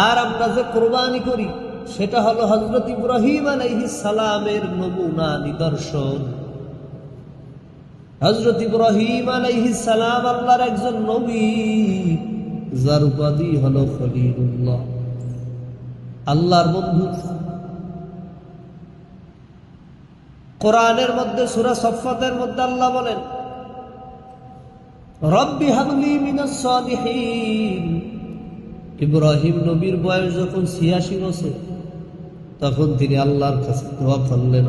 আর আমরা যে কোরবানি করি সেটা হলো হযরত ইব্রাহিম আলাইহিস সালামের নমুনা নিদর্শন। হযরত ইব্রাহিম আলাইহিস সালাম আল্লাহর একজন নবী, যার উপাধি হলো খলিলুল্লাহ, আল্লাহর বন্ধু। কোরআনের মধ্যে সূরা সফফাতের মধ্যে আল্লাহ বলেন, রব্বি হাবলি মিনাস সালিহিন। ইব্রাহিম নবীর বয়স যখন ৮৬ বছর, তখন তিনি আল্লাহর কাছে দোয়া করলেন,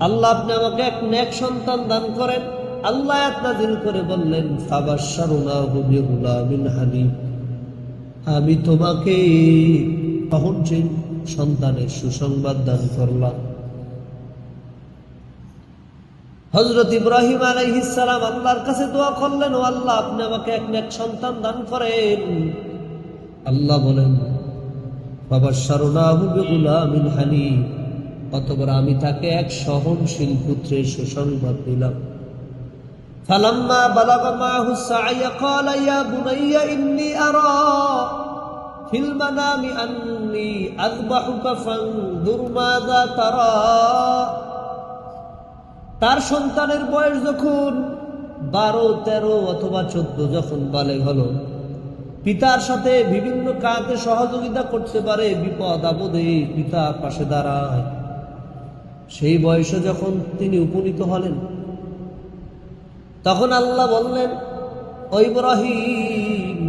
আল্লাহ আপনি আমাকে এক নেক সন্তান দান করেন। আল্লাহ আয়াত নাযিল করে বললেন, ফাবাশশারনাহু বিগুলামিন হালিম। আমি তোমাকে সহনশীল সন্তানের সুসংবাদ দান করলাম। হযরত ইব্রাহিম আলাইহিস সালাম আল্লাহর কাছে দোয়া করলেন, ও আল্লাহ আপনি আমাকে এক নেক সন্তান দান করেন। আল্লাহ বলেন, ফাবাশশারনাহু বিগুলামিন হালিম। অতঃপর আমি তাকে এক সহনশীল পুত্রের সুসংবাদ দিলাম। ফালাম্মা বালাগা মাহু সা'য়া ক্বালা ইয়া বুনাইয়া ইন্নী আরা ফিল মানামি আন্নী আযবাহুকা ফানজুর মাযা তারা। তার সন্তানের বয়স যখন 12, 13 অথবা 14 যখন বালেগ হলো, পিতার সাথে বিভিন্ন কাজে সহযোগিতা করতে পারে, বিপদ আপদে পিতা পাশে দাঁড়ায়, সেই বয়সে যখন তিনি উপনীত হলেন, তখন আল্লাহ বললেন, ও ইব্রাহিম,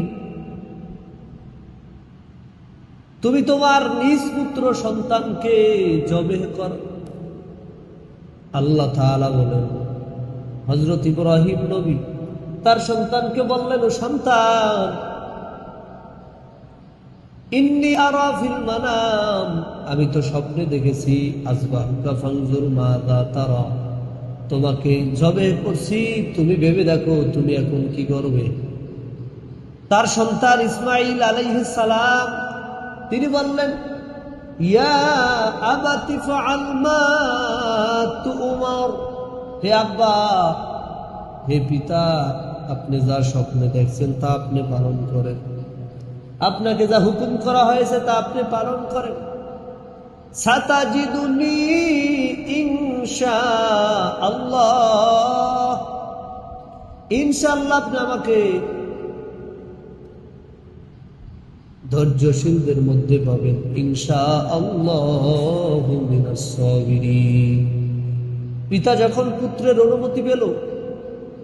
তুমি তোমার নিজ পুত্র সন্তানকে জবেহ করো। আল্লাহ তাআলা বলেন, হযরত ইব্রাহিম নবী তার সন্তানকে বললেন, ও সন্তান, ইন্নী আরা ফিল মানাম, আমি তো স্বপ্নে দেখেছি, আযবাহুকা ফানজুর মাযা তারা, তোমাকে জবেহ করছি, তুমি ভেবে দেখো তুমি এখন কি করবে। তার সন্তান ইসমাঈল আলাইহিস সালাম তিনি বললেন, ইয়া আবাতি ফাআল মা তু'মার। হে আব্বা, হে পিতা, আপনি যা স্বপ্নে দেখছেন তা আপনি পালন করেন, আপনাকে যা হুকুম করা হয়েছে তা আপনি পালন করেন। সাতাজিদুনি ইনশাআল্লাহ, ইনশাআল্লাহ আপনি আমাকে ধৈর্যশীলদের মধ্যে পাবেন, ইনশাআল্লাহু মিনাস সাবিরিন। পিতা যখন পুত্রের অনুমতি পেল,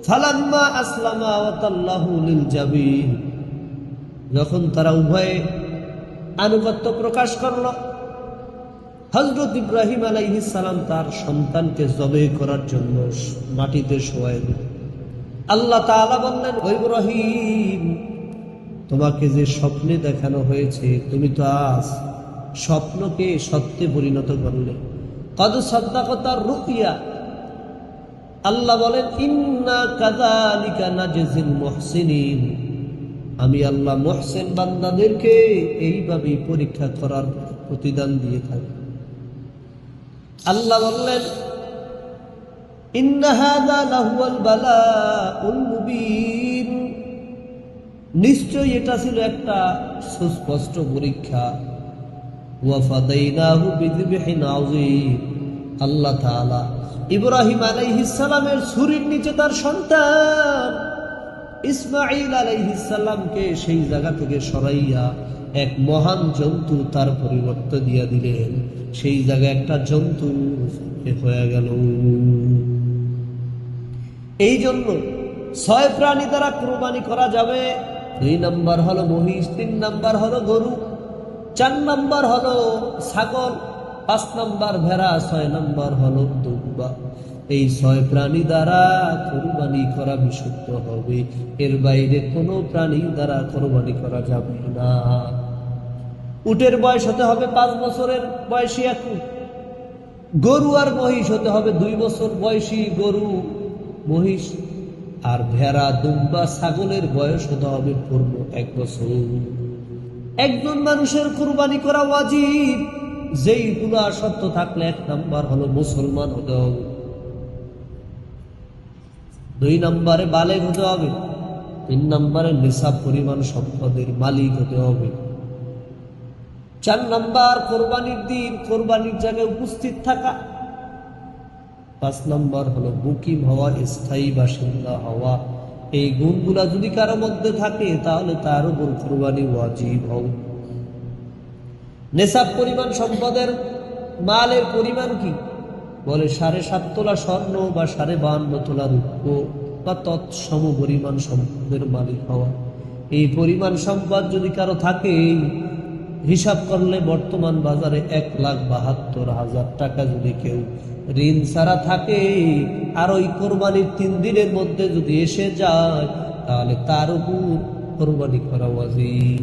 ফালাম্মা আসলামা ওয়া তাল্লাহু লিল জাবিন, যখন তারা উভয়ে আনুগত্য প্রকাশ করল, হযরত ইব্রাহিম আলাইহিস সালাম তার সন্তানকে জবেহ করার জন্য মাটিতে শোয়াই দিলেন। আল্লাহ তাআলা বললেন, ও ইব্রাহিম, তোমাকে যে স্বপ্নে দেখানো হয়েছে, তুমি তো আজ স্বপ্নকে সত্যে পরিণত করলে। কদ সাদ্দাকাতার রুইয়া। আল্লাহ বলেন, ইন্না কাযালিকা নাজজিল মুহসিনিন, আমি আল্লাহ মুহসিন বান্দাদেরকে এইভাবেই পরীক্ষা করার প্রতিদান দিয়ে থাকি। আল্লাহ বললেন, ইন্না হাযা লাহুয়াল বালাউল মুবিন, নিশ্চয়ই এটা ছিল একটা সুস্পষ্ট পরীক্ষা। ওয়া ফাদাইনাহু বিযিবহিন আযীম, আল্লাহ তাআলা ইব্রাহিম আলাইহিস সালামের ছুরির নিচে তার সন্তান ইসমাঈল আলাইহিস সালামকে সেই জায়গা থেকে সরাইয়া এক মহান জন্তু তার পরিবর্তে দিয়া দিলেন। সেই জায়গায় একটা জন্তু হয়ে গেল। এই জন্য 6 প্রাণী দ্বারা কুরবানি করা যাবে। 2 নম্বর হলো মহিষ, 3 নম্বর হলো গরু, 4 নম্বর হলো ছাগল, 5 নম্বর ভেড়া, 6 নম্বর হলো দুম্বা। এই 6 প্রাণী দ্বারা কুরবানি করা বিশুদ্ধ হবে, এর বাইরে কোনো প্রাণী দ্বারা কুরবানি করা যাবে না। উটের বয়স হতে হবে 5 বছরের বয়সী এক উট, গরু আর মহিষ হতে হবে 2 বছর বয়সী গরু মহিষ, আর ভেড়া দুম্বা ছাগলের বয়স হতে হবে পূর্ণ 1 বছর। একজন মানুষের কুরবানি করা ওয়াজিব, যেইগুলা শর্ত থাকলে 1 নম্বর হলো মুসলমান হতে হবে, 2 নম্বরে বালেগ হতে হবে, 3 নম্বরে নিসাব পরিমাণ সম্পদের মালিক হতে হবে, 4 নাম্বার কোরবানির দিন কোরবানির জায়গায় উপস্থিত থাকা। 5 নাম্বার হলো মুকিম হওয়া, স্থায়ী বাসিন্দা হওয়া। এই গুণগুলা যদি কারো মধ্যে থাকে তাহলে তার উপর কোরবানি ওয়াজিব হবে। নেশাব পরিমাণ সম্পদের মালের পরিমাণ কি? বলে 7.5 তোলা স্বর্ণ বা 52.5 তোলা রূপ্য বা তৎসম পরিমাণ সম্পদের মালিক হওয়া। এই পরিমাণ সম্পদ যদি কারো থাকে, হিসাব করলে বর্তমান বাজারে 1,72,000 টাকা যদি কেউ ঋণ ছাড়া থাকে, আর ওই কোরবানির 3 দিনের মধ্যে যদি এসে যায়, তাহলে তার উপর কোরবানি করা ওয়াজিব।